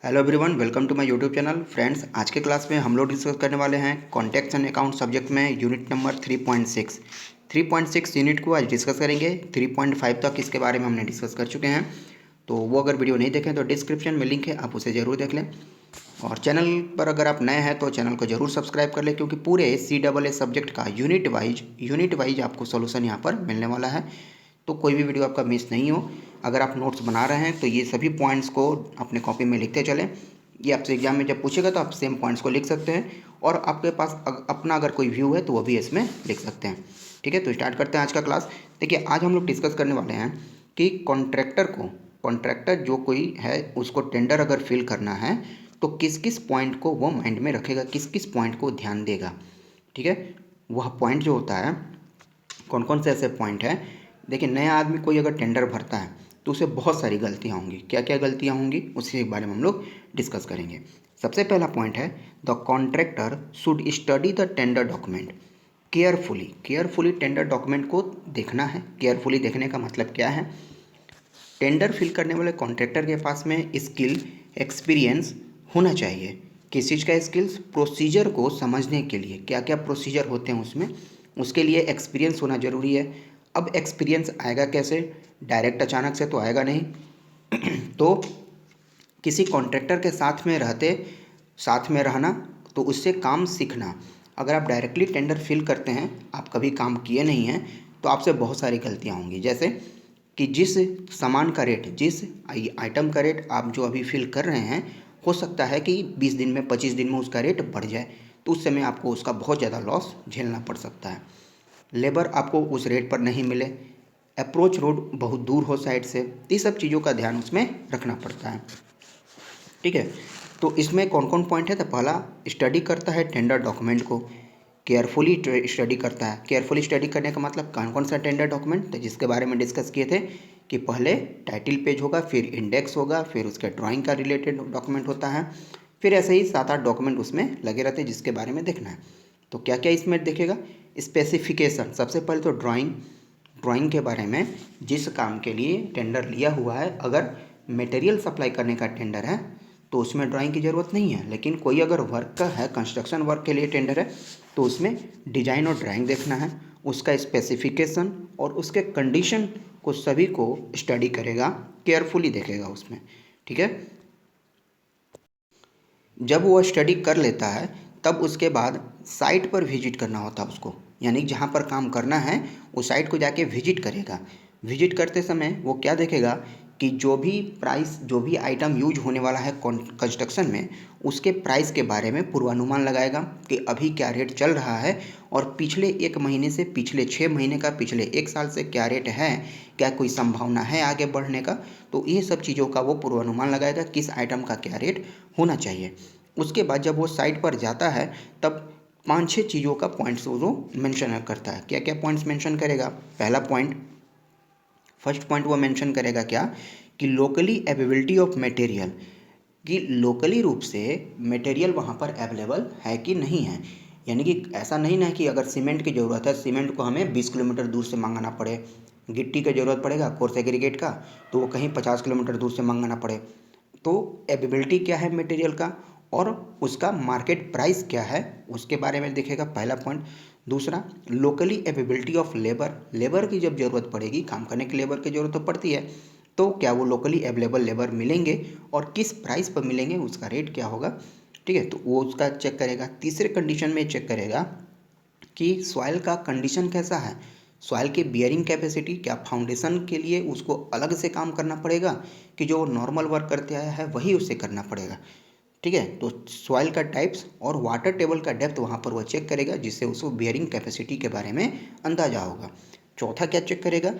Hello everyone, welcome to my YouTube channel. Friends, आज के class में हम लोग डिस्कस करने वाले हैं कॉन्टैक्ट्स एंड अकाउंट सब्जेक्ट में यूनिट नंबर 3.6। 3.6 यूनिट को आज डिस्कस करेंगे। 3.5 तक इसके बारे में हमने डिस्कस कर चुके हैं, तो वो अगर वीडियो नहीं देखें तो डिस्क्रिप्शन में लिंक है, आप उसे ज़रूर देख लें। और चैनल पर अगर आप नए हैं तो चैनल को ज़रूर सब्सक्राइब कर लें, क्योंकि पूरे CAA सब्जेक्ट का यूनिट वाइज आपको सोल्यूशन यहाँ पर मिलने वाला है, तो कोई भी वीडियो आपका मिस नहीं हो। अगर आप नोट्स बना रहे हैं तो ये सभी पॉइंट्स को अपने कॉपी में लिखते चलें। ये आपसे एग्जाम में जब पूछेगा तो आप सेम पॉइंट्स को लिख सकते हैं, और आपके पास अपना अगर कोई व्यू है तो वो भी इसमें लिख सकते हैं। ठीक है, तो स्टार्ट करते हैं आज का क्लास। देखिए, आज हम लोग डिस्कस करने वाले हैं कि कॉन्ट्रैक्टर जो कोई है उसको टेंडर अगर फिल करना है तो किस किस पॉइंट को वो माइंड में रखेगा, किस किस पॉइंट को ध्यान देगा। ठीक है, वह पॉइंट जो होता है, कौन कौन से ऐसे पॉइंट हैं। देखिए, नया आदमी कोई अगर टेंडर भरता है तो उसे बहुत सारी गलतियाँ होंगी। क्या क्या गलतियाँ होंगी उसके बारे में हम लोग डिस्कस करेंगे। सबसे पहला पॉइंट है, the contractor should study the tender document carefully tender document को देखना है। केयरफुली देखने का मतलब क्या है? टेंडर फिल करने वाले कॉन्ट्रैक्टर के पास में स्किल, एक्सपीरियंस होना चाहिए। किस चीज़ का स्किल्स? प्रोसीजर को समझने के लिए, क्या क्या प्रोसीजर होते हैं उसमें, उसके लिए एक्सपीरियंस होना ज़रूरी है। अब एक्सपीरियंस आएगा कैसे? डायरेक्ट अचानक से तो आएगा नहीं। तो किसी कॉन्ट्रैक्टर के साथ में रहना, तो उससे काम सीखना। अगर आप डायरेक्टली टेंडर फिल करते हैं, आप कभी काम किए नहीं हैं, तो आपसे बहुत सारी गलतियाँ होंगी। जैसे कि जिस सामान का रेट, जिस आइटम का रेट आप जो अभी फिल कर रहे हैं, हो सकता है कि 20 दिन में, 25 दिन में उसका रेट बढ़ जाए, तो उस समय आपको उसका बहुत ज़्यादा लॉस झेलना पड़ सकता है। लेबर आपको उस रेट पर नहीं मिले, अप्रोच रोड बहुत दूर हो साइड से, ये सब चीज़ों का ध्यान उसमें रखना पड़ता है। ठीक है, तो इसमें कौन कौन पॉइंट है? तो पहला, स्टडी करता है टेंडर डॉक्यूमेंट को, केयरफुली स्टडी करता है। केयरफुली स्टडी करने का मतलब कौन कौन सा टेंडर डॉक्यूमेंट, तो जिसके बारे में डिस्कस किए थे कि पहले टाइटल पेज होगा, फिर इंडेक्स होगा, फिर उसके ड्राइंग का रिलेटेड डॉक्यूमेंट होता है, फिर ऐसे ही 7-8 डॉक्यूमेंट उसमें लगे रहते हैं जिसके बारे में देखना है। तो क्या क्या इसमें देखेगा? स्पेसिफिकेशन, सबसे पहले तो ड्राइंग के बारे में, जिस काम के लिए टेंडर लिया हुआ है। अगर मटेरियल सप्लाई करने का टेंडर है तो उसमें ड्राइंग की ज़रूरत नहीं है, लेकिन कोई अगर वर्क का है, कंस्ट्रक्शन वर्क के लिए टेंडर है, तो उसमें डिजाइन और ड्राइंग देखना है, उसका स्पेसिफिकेशन और उसके कंडीशन को सभी को स्टडी करेगा, केयरफुली देखेगा उसमें। ठीक है, जब वो स्टडी कर लेता है तब उसके बाद साइट पर विजिट करना होता है उसको, यानी जहाँ पर काम करना है उस साइट को जाके विजिट करेगा। विजिट करते समय वो क्या देखेगा कि जो भी आइटम यूज होने वाला है कंस्ट्रक्शन में, उसके प्राइस के बारे में पूर्वानुमान लगाएगा कि अभी क्या रेट चल रहा है, और पिछले 1 महीने से, पिछले 6 महीने का, पिछले 1 साल से क्या रेट है, क्या कोई संभावना है आगे बढ़ने का। तो ये सब चीज़ों का वो पूर्वानुमान लगाएगा, किस आइटम का क्या रेट होना चाहिए। उसके बाद जब वो साइट पर जाता है तब 5-6 चीज़ों का पॉइंट्स वो मेंशन करता है। क्या क्या पॉइंट्स मेंशन करेगा? पहला पॉइंट, फर्स्ट पॉइंट वो मेंशन करेगा क्या, कि लोकली अवेलेबिलिटी ऑफ मटेरियल, कि लोकली रूप से मटेरियल वहाँ पर अवेलेबल है कि नहीं है। यानी कि ऐसा नहीं ना कि अगर सीमेंट की ज़रूरत है, सीमेंट को हमें 20 किलोमीटर दूर से मंगाना पड़े, गिट्टी की ज़रूरत पड़ेगा कोर्स एग्रीगेट का, तो वो कहीं 50 किलोमीटर दूर से मंगाना पड़े। तो अवेलेबिलिटी क्या है मटेरियल का, और उसका मार्केट प्राइस क्या है, उसके बारे में देखेगा, पहला पॉइंट। दूसरा, लोकली अवेलेबिलिटी ऑफ लेबर की जब ज़रूरत पड़ेगी, काम करने की लेबर की ज़रूरत तो पड़ती है, तो क्या वो लोकली अवेलेबल लेबर मिलेंगे और किस प्राइस पर मिलेंगे, उसका रेट क्या होगा। ठीक है, तो वो उसका चेक करेगा। तीसरे कंडीशन में चेक करेगा कि सॉइल का कंडीशन कैसा है, सॉइल की बियरिंग कैपेसिटी, क्या फाउंडेशन के लिए उसको अलग से काम करना पड़ेगा कि जो नॉर्मल वर्क करते आया है वही उससे करना पड़ेगा। ठीक है, तो सॉइल का टाइप्स और वाटर टेबल का डेप्थ वहाँ पर वह चेक करेगा, जिससे उसको बियरिंग कैपेसिटी के बारे में अंदाजा होगा। चौथा क्या चेक करेगा?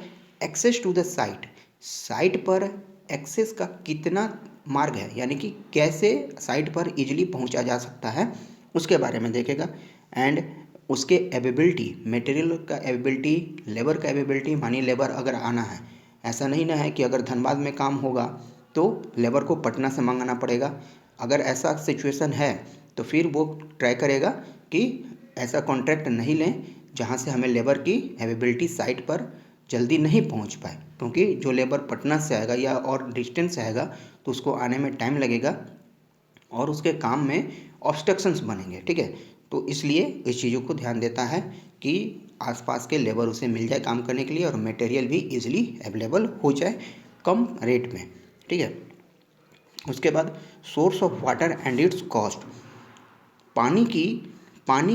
एक्सेस टू द साइट पर एक्सेस का कितना मार्ग है, यानी कि कैसे साइट पर इजीली पहुंचा जा सकता है, उसके बारे में देखेगा। एंड उसके अवेबिलिटी, मटेरियल का अवेबिलिटी, लेबर का अवेबिलिटी, मानिए लेबर अगर आना है, ऐसा नहीं ना है कि अगर धनबाद में काम होगा तो लेबर को पटना से मंगाना पड़ेगा। अगर ऐसा सिचुएशन है तो फिर वो ट्राई करेगा कि ऐसा कॉन्ट्रैक्ट नहीं लें जहाँ से हमें लेबर की अवेबिलिटी साइट पर जल्दी नहीं पहुँच पाए, क्योंकि जो लेबर पटना से आएगा या और डिस्टेंस से आएगा तो उसको आने में टाइम लगेगा, और उसके काम में ऑब्स्ट्रक्शंस बनेंगे, ठीक है। तो इसलिए इस चीज़ों को ध्यान देता है कि आसपास के लेबर उसे मिल जाए काम करने के लिए और मटेरियल भी इजीली अवेलेबल हो जाए कम रेट में, ठीक है। उसके बाद source of water and it's cost. पानी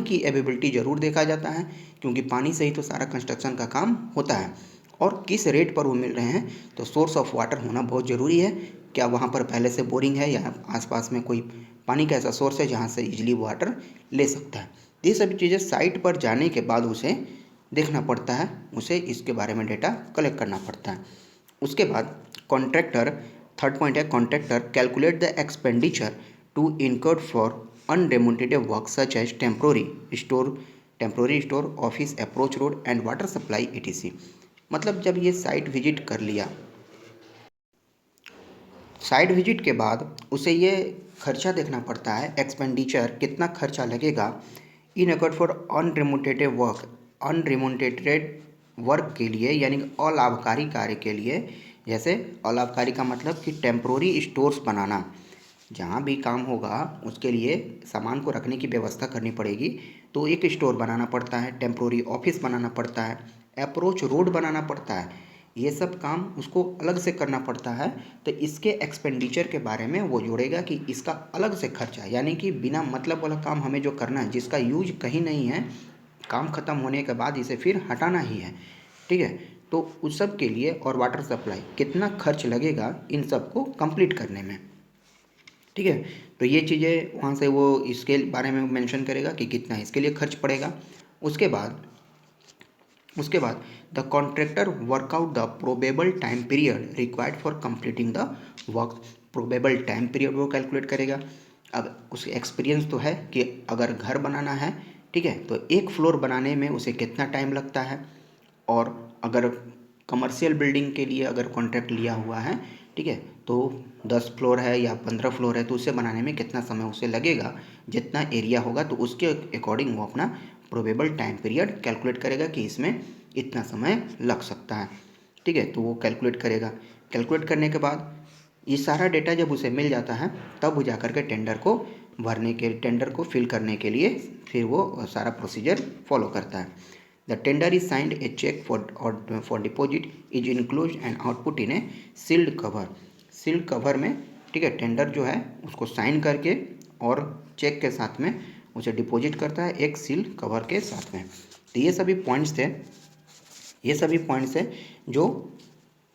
की अवेलेबिलिटी ज़रूर देखा जाता है, क्योंकि पानी से ही तो सारा कंस्ट्रक्शन का काम होता है, और किस रेट पर वो मिल रहे हैं। तो सोर्स ऑफ वाटर होना बहुत ज़रूरी है। क्या वहाँ पर पहले से बोरिंग है या आसपास में कोई पानी का ऐसा सोर्स है जहाँ से इजीली वाटर ले सकता है। ये सभी चीज़ें साइट पर जाने के बाद उसे देखना पड़ता है, उसे इसके बारे में डेटा कलेक्ट करना पड़ता है। उसके बाद कॉन्ट्रैक्टर, थर्ड पॉइंट है contractor calculate the expenditure to incurred for undemonetized work such as temporary store, office approach road and water supply etc। मतलब जब ये साइट विजिट कर लिया, साइट विजिट के बाद उसे ये खर्चा देखना पड़ता है, एक्सपेंडिचर कितना खर्चा लगेगा इन अकॉर्ड फॉर अनरिमोनेटेड वर्क के लिए, यानी अलाभकारी कार्य के लिए। जैसे अलाभकारी का मतलब कि टेम्प्रोरी स्टोर्स बनाना, जहाँ भी काम होगा उसके लिए सामान को रखने की व्यवस्था करनी पड़ेगी, तो एक स्टोर बनाना पड़ता है, टेम्प्रोरी ऑफिस बनाना पड़ता है, अप्रोच रोड बनाना पड़ता है। ये सब काम उसको अलग से करना पड़ता है। तो इसके एक्सपेंडिचर के बारे में वो जोड़ेगा कि इसका अलग से खर्चा, यानी कि बिना मतलब वाला काम हमें जो करना है, जिसका यूज कहीं नहीं है, काम ख़त्म होने के बाद इसे फिर हटाना ही है, ठीक है। तो उस सब के लिए और वाटर सप्लाई कितना खर्च लगेगा इन सब को कंप्लीट करने में, ठीक है। तो ये चीज़ें वहाँ से वो इसके बारे में मेंशन करेगा कि कितना इसके लिए खर्च पड़ेगा। उसके बाद the contractor workout the probable time period required for completing the work. Probable time period वो कैलकुलेट करेगा। अब उसे एक्सपीरियंस तो है कि अगर घर बनाना है, ठीक है, तो एक फ्लोर बनाने में उसे कितना टाइम लगता है, और अगर कमर्शियल बिल्डिंग के लिए अगर कॉन्ट्रैक्ट लिया हुआ है, ठीक है, तो 10 फ्लोर है या 15 फ्लोर है, तो उसे बनाने में कितना समय उसे लगेगा, जितना एरिया होगा तो उसके अकॉर्डिंग वो अपना प्रोबेबल टाइम पीरियड कैलकुलेट करेगा कि इसमें इतना समय लग सकता है, ठीक है। तो वो कैलकुलेट करेगा। कैलकुलेट करने के बाद ये सारा डेटा जब उसे मिल जाता है, तब वो जाकर के टेंडर को फिल करने के लिए फिर वो सारा प्रोसीजर फॉलो करता है। The tender is signed a cheque for deposit is enclose and output in a sealed cover. Sealed cover में, ठीक है, टेंडर जो है उसको साइन करके और चेक के साथ में उसे डिपॉजिट करता है एक सील्ड कवर के साथ में। तो ये सभी पॉइंट्स है जो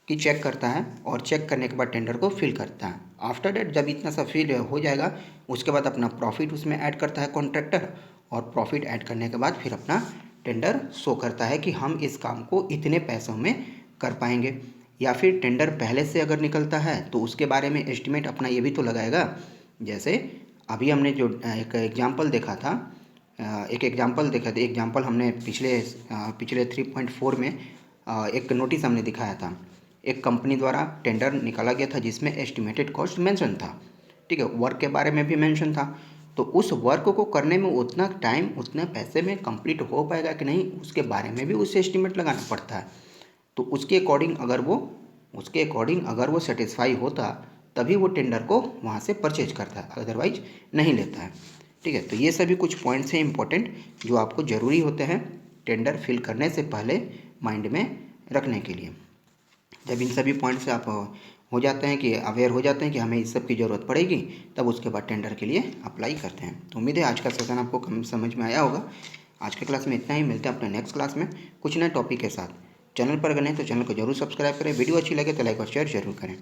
कि चेक करता है, और चेक करने के बाद टेंडर को फिल करता है। आफ्टर डेट जब इतना सा फिल हो जाएगा, उसके बाद अपना प्रॉफिट उसमें ऐड करता है कॉन्ट्रैक्टर, और प्रॉफिट ऐड करने के बाद फिर अपना टेंडर शो करता है कि हम इस काम को इतने पैसों में कर पाएंगे। या फिर टेंडर पहले से अगर निकलता है तो उसके बारे में एस्टिमेट अपना ये भी तो लगाएगा। जैसे अभी हमने जो एक एग्जांपल देखा था, एग्जांपल हमने पिछले 3.4 में एक नोटिस हमने दिखाया था। एक कंपनी द्वारा टेंडर निकाला गया था जिसमें एस्टिमेटेड कॉस्ट मेंशन था, ठीक है, वर्क के बारे में भी मेंशन था। तो उस वर्क को करने में उतना टाइम उतने पैसे में कंप्लीट हो पाएगा कि नहीं, उसके बारे में भी उसे एस्टिमेट लगाना पड़ता है। तो उसके अकॉर्डिंग अगर वो सेटिस्फाई होता, तभी वो टेंडर को वहाँ से परचेज करता है, अदरवाइज नहीं लेता है, ठीक है। तो ये सभी कुछ पॉइंट्स हैं इंपॉर्टेंट, जो आपको ज़रूरी होते हैं टेंडर फिल करने से पहले माइंड में रखने के लिए। जब इन सभी पॉइंट से आप अवेयर हो जाते हैं कि हमें इस सब की ज़रूरत पड़ेगी, तब उसके बाद टेंडर के लिए अप्लाई करते हैं। तो उम्मीद है आज का सेशन आपको कम समझ में आया होगा। आज के क्लास में इतना ही, मिलते हैं अपने नेक्स्ट क्लास में कुछ नए टॉपिक के साथ। चैनल पर अगर नहीं तो चैनल को जरूर सब्सक्राइब करें, वीडियो अच्छी लगे तो लाइक और शेयर जरूर करें।